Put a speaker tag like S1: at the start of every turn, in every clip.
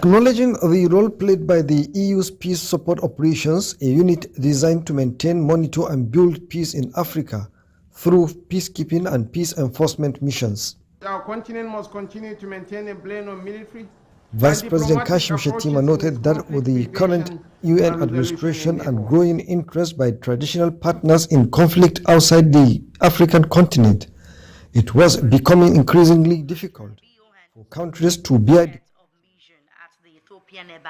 S1: Acknowledging the role played by the EU's peace support operations, a unit designed to maintain, monitor and build peace in Africa through peacekeeping and peace enforcement missions.
S2: Our continent must continue to maintain a blend of military.
S1: Vice President Kashim Shettima noted that with the current UN administration and growing interest by traditional partners in conflict outside the African continent, it was becoming increasingly difficult for countries to bear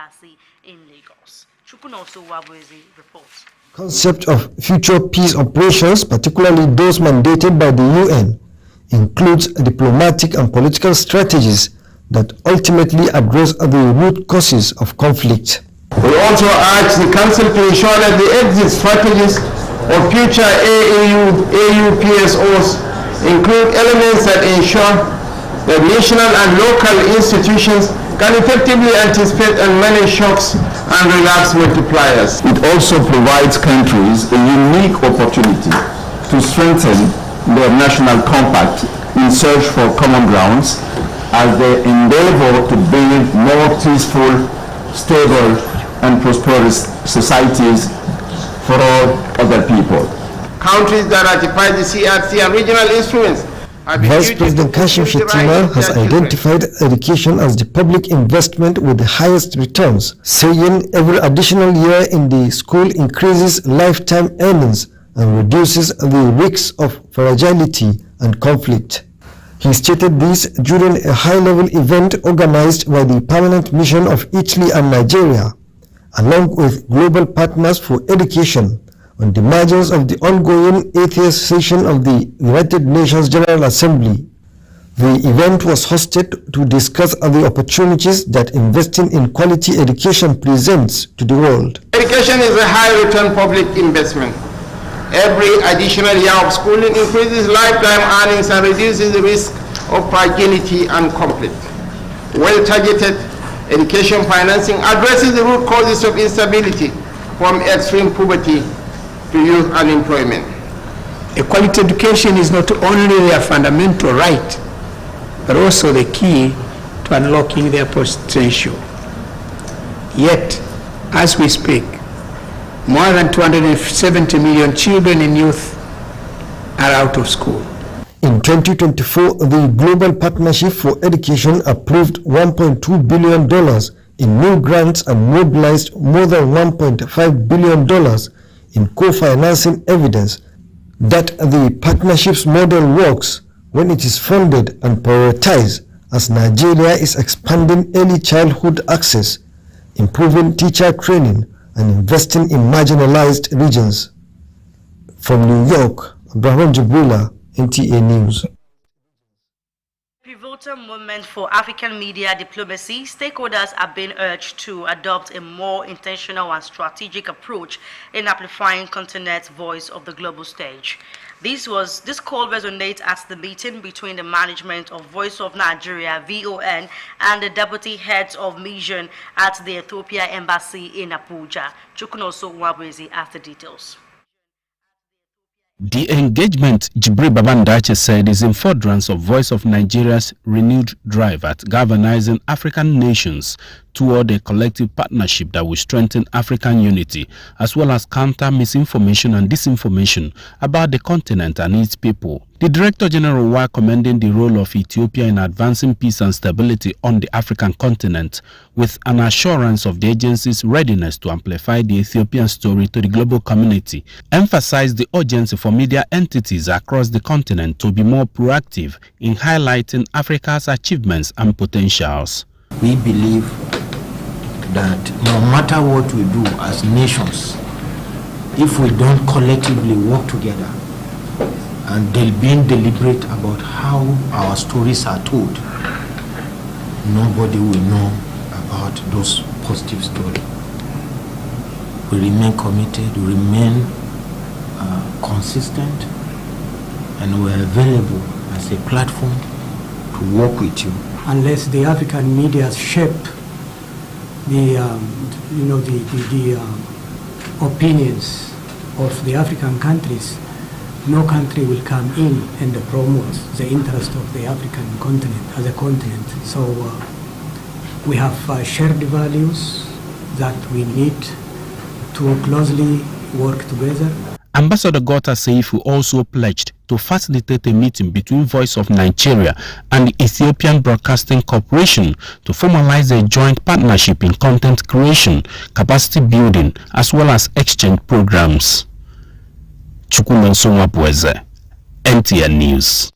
S3: Embassy in Lagos.
S1: Concept of future peace operations, particularly those mandated by the UN, includes diplomatic and political strategies that ultimately address the root causes of conflict.
S2: We also urge the Council to ensure that the exit strategies of future AU PSOs include elements that ensure that national and local institutions can effectively anticipate and manage shocks and relapse multipliers.
S4: It also provides countries a unique opportunity to strengthen their national compact in search for common grounds as they endeavor to build more peaceful, stable, and prosperous societies for all other people.
S2: Countries that ratify the CRC and regional instruments.
S1: Vice President Kashim Shettima has identified education as the public investment with the highest returns, saying every additional year in the school increases lifetime earnings and reduces the risks of fragility and conflict. He stated this during a high-level event organized by the Permanent Mission of Italy and Nigeria, along with global partners for education, on the margins of the ongoing 80th session of the United Nations General Assembly. The event was hosted to discuss the opportunities that investing in quality education presents to the world.
S2: Education is a high-return public investment. Every additional year of schooling increases lifetime earnings and reduces the risk of fragility and conflict. Well-targeted education financing addresses the root causes of instability, from extreme poverty to youth unemployment.
S5: A quality education is not only their fundamental right, but also the key to unlocking their potential. Yet, as we speak, more than 270 million children and youth are out of school.
S1: In 2024, the Global Partnership for Education approved $1.2 billion in new grants and mobilized more than $1.5 billion in co-financing, evidence that the partnership's model works when it is funded and prioritized, as Nigeria is expanding early childhood access, improving teacher training, and investing in marginalized regions. From New York, Abraham Jibrila, NTA News.
S3: Pivotal moment for African media diplomacy, stakeholders are being urged to adopt a more intentional and strategic approach in amplifying continent's voice of the global stage. This call resonates at the meeting between the management of Voice of Nigeria, VON, and the deputy heads of mission at the Ethiopia Embassy in Abuja. Chukunoso Nwabwezi has the details.
S6: The engagement, Jibril Nta Ch said, is in furtherance of Voice of Nigeria's renewed drive at galvanizing African nations toward a collective partnership that will strengthen African unity, as well as counter misinformation and disinformation about the continent and its people. The Director General, while commending the role of Ethiopia in advancing peace and stability on the African continent, with an assurance of the agency's readiness to amplify the Ethiopian story to the global community, emphasized the urgency for media entities across the continent to be more proactive in highlighting Africa's achievements and potentials.
S7: We believe that no matter what we do as nations, if we don't collectively work together and being deliberate about how our stories are told, nobody will know about those positive stories. We remain committed, we remain consistent, and we're available as a platform to work with you.
S8: Unless the African media shape the opinions of the African countries, no country will come in and promote the interest of the African continent as a continent. So we have shared values that we need to closely work together.
S6: Ambassador Gota Seifu also pledged to facilitate a meeting between Voice of Nigeria and the Ethiopian Broadcasting Corporation to formalize a joint partnership in content creation, capacity building, as well as exchange programs. Chukwumenso Mwapweze, NTA News.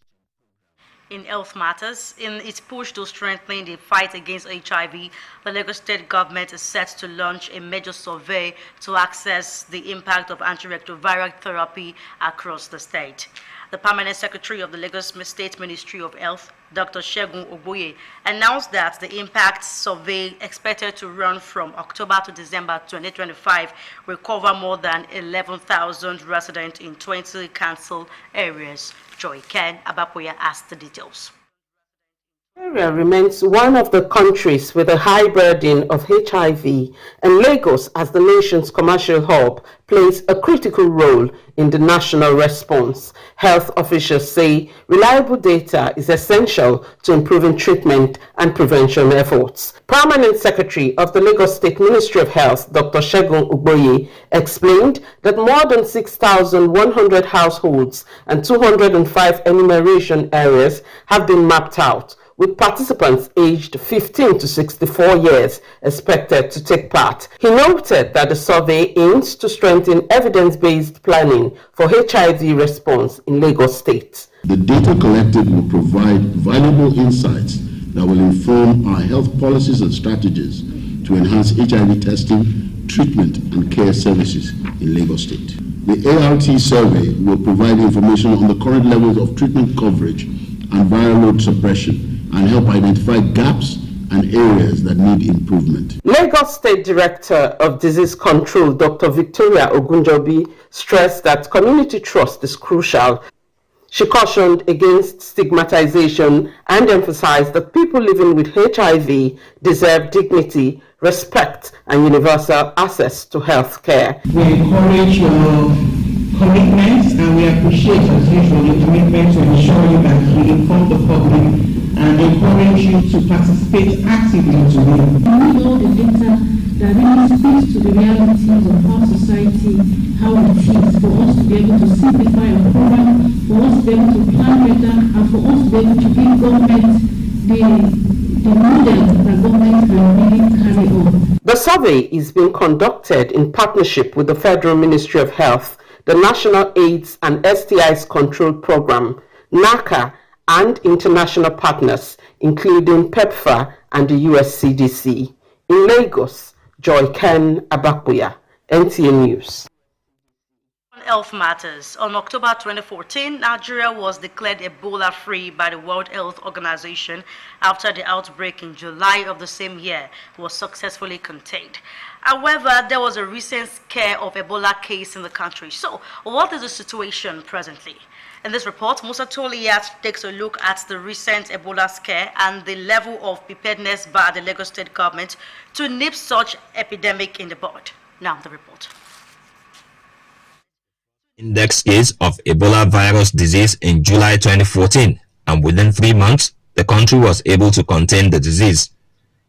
S3: In health matters, in its push to strengthen the fight against HIV, the Lagos State government is set to launch a major survey to assess the impact of antiretroviral therapy across the state. The Permanent Secretary of the Lagos State Ministry of Health, Dr. Ch10 announced that the impact survey, expected to run from October to December 2025, will cover more than 11,000 residents in 20 council areas. Joy Ken Abapoya has the details.
S9: Nigeria remains one of the countries with a high burden of HIV, and Lagos, as the nation's commercial hub, plays a critical role in the national response. Health officials say reliable data is essential to improving treatment and prevention efforts. Permanent Secretary of the Lagos State Ministry of Health, Dr. Ch10 explained that more than 6,100 households and 205 enumeration areas have been mapped out, with participants aged 15 to 64 years expected to take part. He noted that the survey aims to strengthen evidence-based planning for HIV response in Lagos State.
S10: The data collected will provide valuable insights that will inform our health policies and strategies to enhance HIV testing, treatment, and care services in Lagos State. The ART survey will provide information on the current levels of treatment coverage and viral load suppression, and help identify gaps and areas that need improvement.
S9: Lagos State Director of Disease Control, Dr. Victoria Ogunjobi, stressed that community trust is crucial. She cautioned against stigmatization and emphasized that people living with HIV deserve dignity, respect, and universal access to health care.
S11: We encourage your commitments, and we appreciate, as usual, your commitment to ensuring that you inform the public and encourage you to participate actively to win.
S12: We need all the data that really speaks to the realities of how society, how it is, for us to be able to simplify our program, for us to be able to plan better, and for us to be able to give government the model that government can really carry on.
S9: The survey is being conducted in partnership with the Federal Ministry of Health, the National AIDS and STIs Control Program, NACA, and international partners, including PEPFAR and the US CDC. In Lagos, Joy Ken Abakuya, NTA News.
S3: On health matters, on October 2014, Nigeria was declared Ebola-free by the World Health Organization after the outbreak in July of the same year was successfully contained. However, there was a recent scare of Ebola case in the country. So, what is the situation presently? In this report, Musa Toliat takes a look at the recent Ebola scare and the level of preparedness by the Lagos State government to nip such epidemic in the bud. Now, the report.
S13: Index case of Ebola virus disease in July 2014, and within 3 months, the country was able to contain the disease.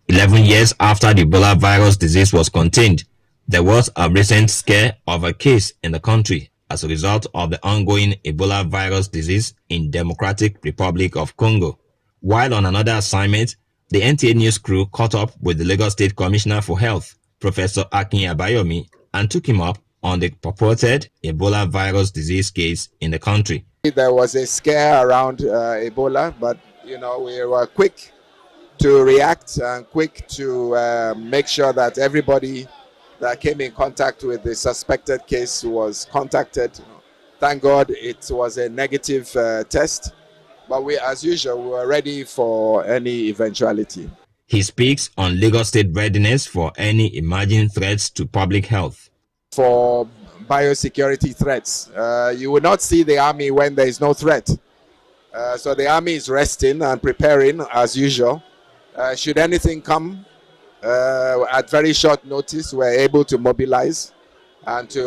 S13: 11 years after the Ebola virus disease was contained, there was a recent scare of a case in the country as a result of the ongoing Ebola virus disease in Democratic Republic of Congo. While on another assignment, the NTA News crew caught up with the Lagos State Commissioner for Health, Professor Akin Abayomi, and took him up on the purported Ebola virus disease case in the country.
S14: There was a scare around Ebola, but we were quick to react and quick to make sure that everybody that came in contact with the suspected case was contacted. Thank God it was a negative test, but we, as usual, we were ready for any eventuality.
S13: He speaks on Lagos State readiness for any emerging threats to public health.
S14: For biosecurity threats, you will not see the army when there is no threat. So the army is resting and preparing as usual. Should anything come at very short notice, we're able to mobilize and to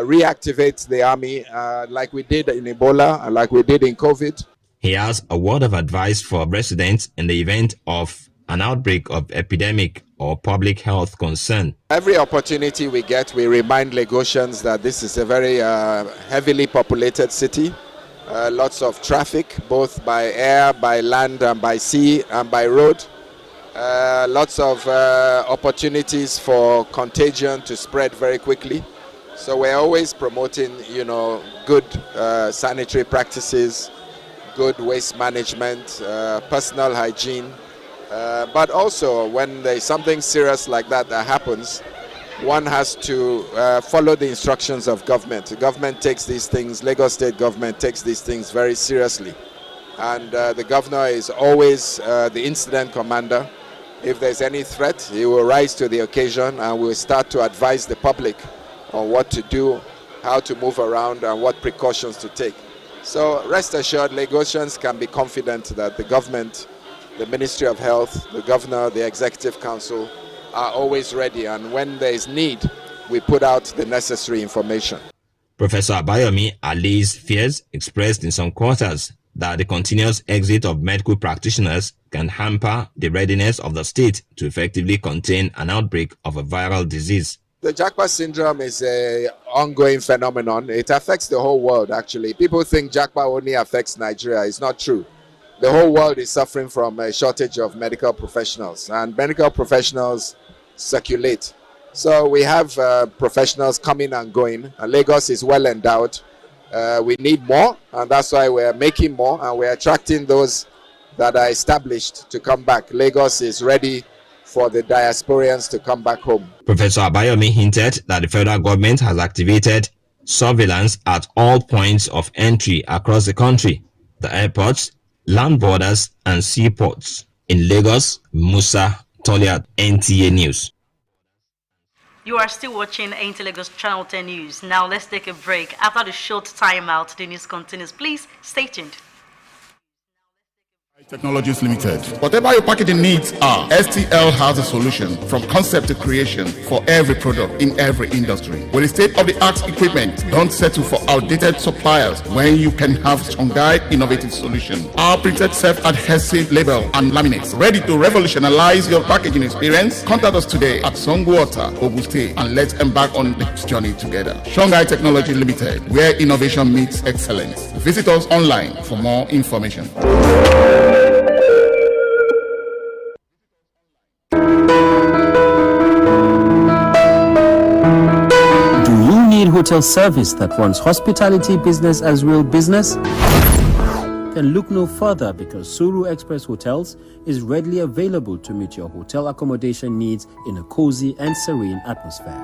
S14: reactivate the army like we did in Ebola and like we did in COVID.
S13: He has a word of advice for residents in the event of an outbreak of epidemic or public health concern.
S14: Every opportunity we get, we remind Lagosians that this is a very heavily populated city. Lots of traffic, both by air, by land, and by sea, and by road. Lots of opportunities for contagion to spread very quickly. So we're always promoting, good sanitary practices, good waste management, personal hygiene. But also, when there's something serious like that happens, one has to follow the instructions of government. The government takes these things, Lagos State government takes these things very seriously. And the governor is always the incident commander. If there's any threat, he will rise to the occasion and will start to advise the public on what to do, how to move around, and what precautions to take. So rest assured, Lagosians can be confident that the government, the Ministry of Health, the Governor, the Executive Council are always ready, and when there is need, we put out the necessary information.
S13: Professor Abayomi allays fears expressed in some quarters that the continuous exit of medical practitioners can hamper the readiness of the state to effectively contain an outbreak of a viral disease.
S14: The Japa syndrome is an ongoing phenomenon. It affects the whole world, actually. People think Japa only affects Nigeria. It's not true. The whole world is suffering from a shortage of medical professionals, and medical professionals circulate. So we have professionals coming and going. Lagos is well endowed. We need more, and that's why we're making more, and we're attracting those that are established to come back. Lagos is ready for the diasporians to come back home.
S13: Professor Abayomi hinted that the federal government has activated surveillance at all points of entry across the country, the airports, land borders, and seaports. In Lagos, Musa Toliat, NTA News.
S3: You are still watching NTA Lagos Channel 10 News. Now let's take a break. After the short timeout, the news continues. Please stay tuned.
S15: Technologies Limited. Whatever your packaging needs are, STL has a solution from concept to creation for every product in every industry. With the state-of-the-art equipment, don't settle for outdated suppliers when you can have Songhai innovative solution. Our printed self-adhesive label and laminates ready to revolutionize your packaging experience. Contact us today at Songwater, Ogun State, and let's embark on this journey together. Songhai Technology Limited, where innovation meets excellence. Visit us online for more information.
S16: Hotel service that runs hospitality business as real business? Then look no further, because Suru Express Hotels is readily available to meet your hotel accommodation needs in a cozy and serene atmosphere.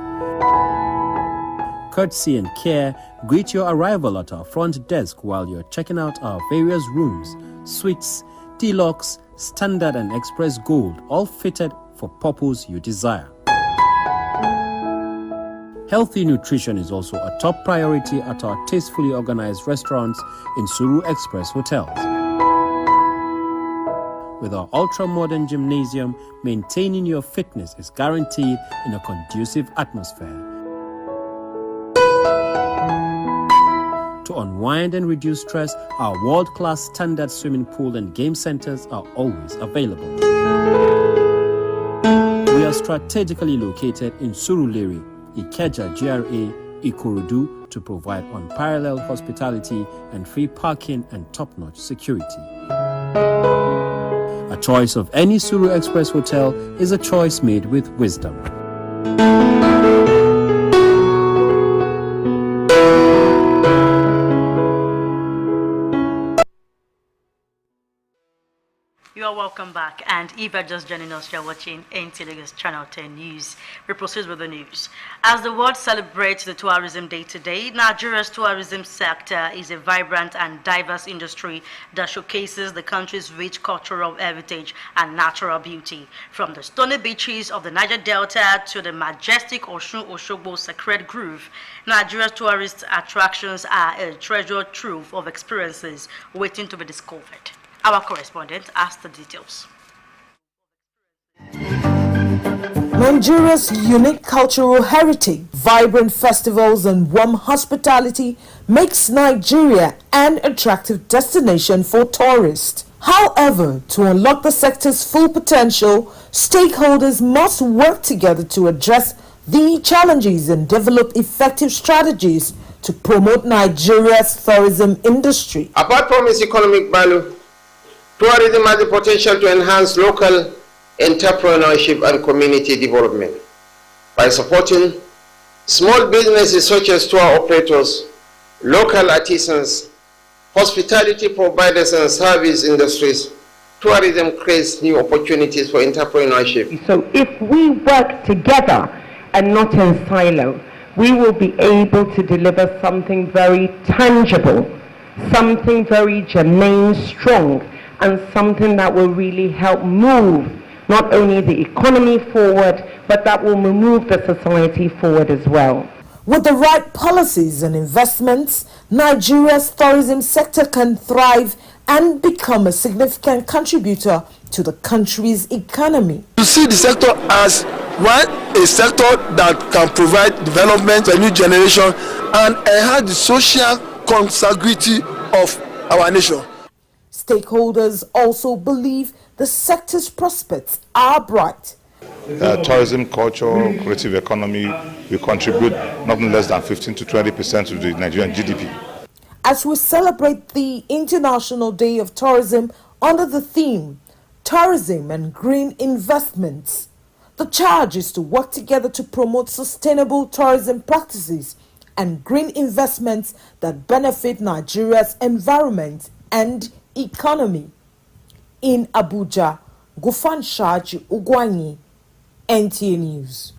S16: Courtesy and care greet your arrival at our front desk while you're checking out our various rooms, suites, deluxe, standard and express gold, all fitted for purpose you desire. Healthy nutrition is also a top priority at our tastefully organized restaurants in Suru Express Hotels. With our ultra-modern gymnasium, maintaining your fitness is guaranteed in a conducive atmosphere. To unwind and reduce stress, our world-class standard swimming pool and game centers are always available. strategically located in Surulere, Ikeja GRA, Ikorodu, to provide unparalleled hospitality and free parking and top-notch security. A choice of any Suru Express hotel is a choice made with wisdom.
S3: You are welcome back, and if you're just joining us, you're watching Nta Ch Channel 10 News. We proceed with the news. As the world celebrates the Tourism Day today, Nigeria's tourism sector is a vibrant and diverse industry that showcases the country's rich cultural heritage and natural beauty. From the stony beaches of the Niger Delta to the majestic Osun-Osogbo Sacred Grove, Nigeria's tourist attractions are a treasure trove of experiences waiting to be discovered. Our correspondent has the details.
S17: Nigeria's unique cultural heritage, vibrant festivals and warm hospitality makes Nigeria an attractive destination for tourists. However, to unlock the sector's full potential, stakeholders must work together to address the challenges and develop effective strategies to promote Nigeria's tourism industry.
S2: Apart from its economic value, tourism has the potential to enhance local entrepreneurship and community development by supporting small businesses such as tour operators, local artisans, hospitality providers and service industries. Tourism creates new opportunities for entrepreneurship.
S18: So if we work together and not in silo, we will be able to deliver something very tangible, something very germane, strong, and something that will really help move not only the economy forward, but that will move the society forward as well.
S17: With the right policies and investments, Nigeria's tourism sector can thrive and become a significant contributor to the country's economy.
S19: You see the sector as a sector that can provide development to a new generation and enhance the social consanguinity of our nation.
S17: Stakeholders also believe the sector's prospects are bright.
S20: Tourism, culture, creative economy will contribute nothing less than 15 to 20% to the Nigerian GDP.
S17: As we celebrate the International Day of Tourism under the theme, Tourism and Green Investments, the charge is to work together to promote sustainable tourism practices and green investments that benefit Nigeria's environment and economy. In Abuja, Gufan Shaji Ugwanyi, NTA News.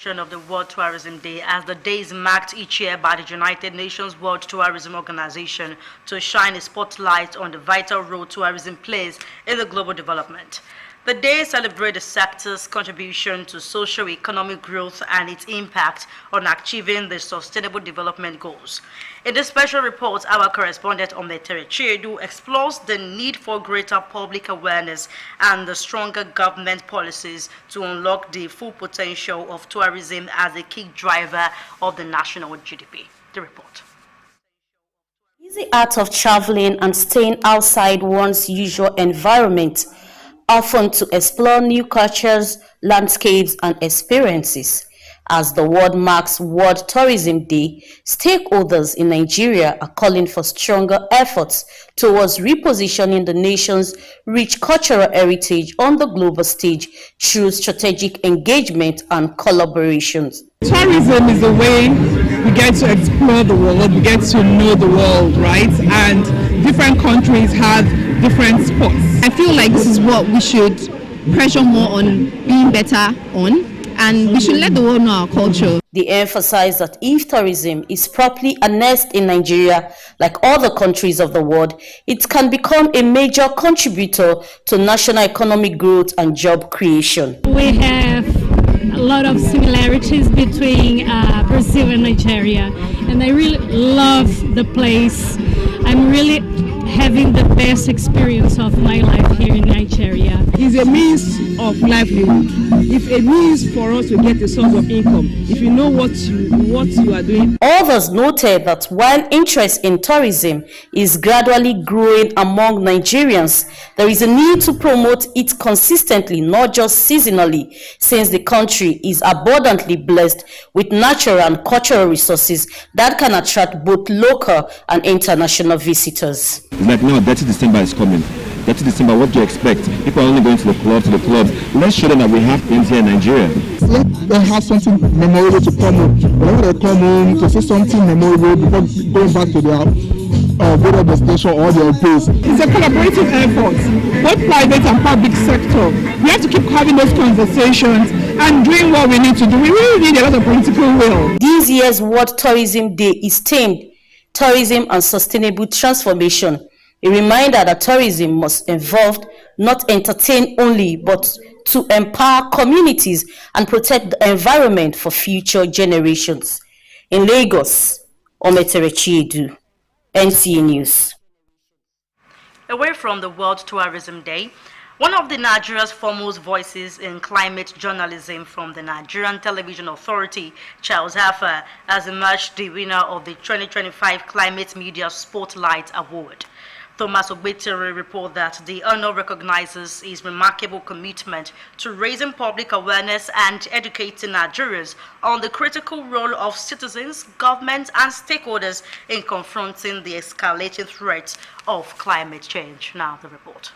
S3: Of the World Tourism Day, as the day is marked each year by the United Nations World Tourism Organization to shine a spotlight on the vital role tourism plays in the global development. The day celebrates the sector's contribution to socio-economic growth and its impact on achieving the Sustainable Development Goals. In this special report, our correspondent Nta Ch10 explores the need for greater public awareness and the stronger government policies to unlock the full potential of tourism as a key driver of the national GDP. The report.
S21: The art of traveling and staying outside one's usual environment, often to explore new cultures, landscapes, and experiences. As the world marks World Tourism Day, stakeholders in Nigeria are calling for stronger efforts towards repositioning the nation's rich cultural heritage on the global stage through strategic engagement and collaborations.
S11: Tourism is a way we get to explore the world, we get to know the world, right? And different countries have different spots.
S22: I feel like this is what we should pressure more on being better on, and we should let the world know our culture.
S21: They emphasize that if tourism is properly harnessed in Nigeria, like other countries of the world, it can become a major contributor to national economic growth and job creation.
S23: We have a lot of similarities between Brazil and Nigeria, and I really love the place. I'm really having the best experience of my life here in Nigeria.
S11: It's a means of livelihood. It's a means for us to get a source of income. If you know what you are doing.
S21: Others noted that while interest in tourism is gradually growing among Nigerians, there is a need to promote it consistently, not just seasonally, since the country is abundantly blessed with natural and cultural resources that can attract both local and international visitors.
S1: It's like now, 30 December is coming. 30 December, what do you expect? People are only going to the clubs. Let's show them that we have things here in Nigeria.
S4: Let them have something memorable to come home. Whenever they come home, to see something memorable before going back to their whether destination or their base.
S11: It's a collaborative effort, both private and public sector. We have to keep having those conversations and doing what we need to do. We really need a lot of political will.
S21: This year's World Tourism Day is themed Tourism and Sustainable Transformation, a reminder that tourism must involve not entertain only, but to empower communities and protect the environment for future generations. In Lagos, Nta Ch10, NTA News.
S3: Away from the World Tourism Day, one of the Nigeria's foremost voices in climate journalism from the Nigerian Television Authority, Charles Haffer, has emerged the winner of the 2025 Climate Media Spotlight Award. Thomas Ogbetere reports that the honor recognizes his remarkable commitment to raising public awareness and educating Nigerians on the critical role of citizens, governments, and stakeholders in confronting the escalating threats of climate change. Now the report.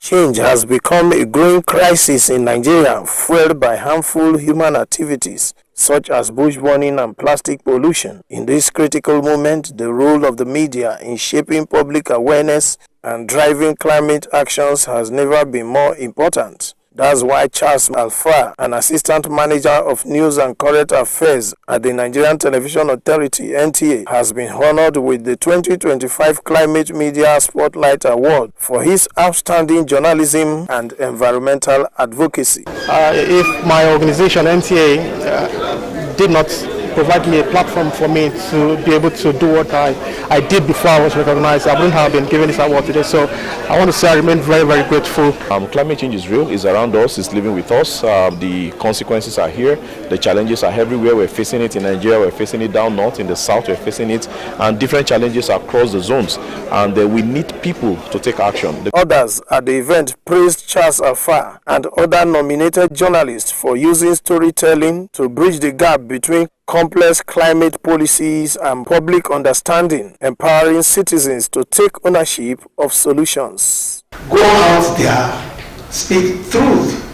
S7: Change has become a growing crisis in Nigeria, fueled by harmful human activities such as bush burning and plastic pollution. In this critical moment, the role of the media in shaping public awareness and driving climate actions has never been more important. That's why Charles Alfa, an assistant manager of news and current affairs at the Nigerian Television Authority, NTA, has been honored with the 2025 Climate Media Spotlight Award for his outstanding journalism and environmental advocacy.
S5: If my organization, NTA, did not provide me a platform for me to be able to do what I did before I was recognized, I wouldn't have been given this award today. So I want to say I remain very, very grateful.
S24: Climate change is real, it's around us, it's living with us. The consequences are here, the challenges are everywhere. We're facing it in Nigeria, we're facing it down north, in the south, we're facing it, and different challenges across the zones. And we need people to take action.
S7: Others at the event praised Charles Alfa and other nominated journalists for using storytelling to bridge the gap between complex climate policies and public understanding, empowering citizens to take ownership of solutions.
S25: Go out there, speak truth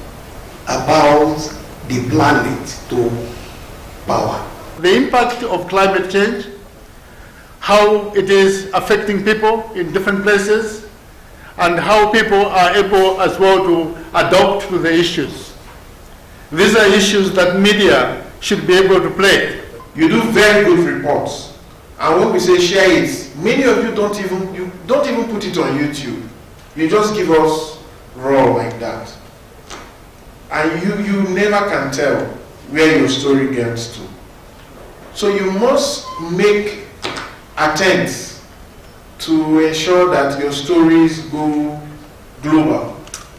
S25: about the planet to power.
S26: The impact of climate change, how it is affecting people in different places, and how people are able as well to adapt to the issues. These are issues that media should be able to play.
S25: You do very good reports, and when we say share it, many of you don't even put it on YouTube. You just give us raw like that, and you never can tell where your story gets to. So you must make attempts to ensure that your stories go global.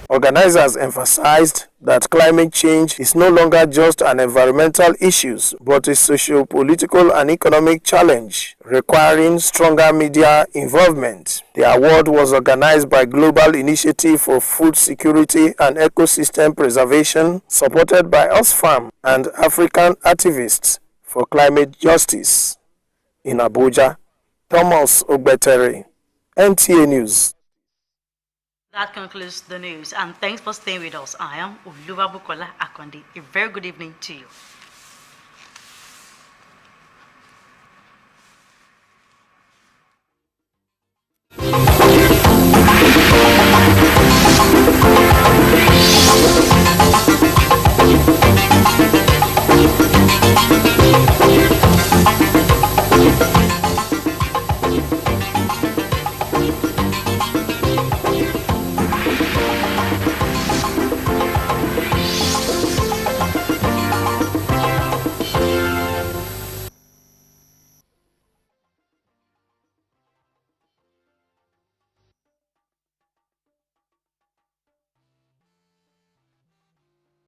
S7: Organizers emphasized that climate change is no longer just an environmental issue, but a socio-political and economic challenge requiring stronger media involvement. The award was organized by Global Initiative for Food Security and Ecosystem Preservation, supported by Oxfam and African activists for climate justice. In Abuja, Thomas Ogbetere, NTA News.
S3: That concludes the news, and thanks for staying with us. I am Oluwabukola Akondi. A very good evening to you.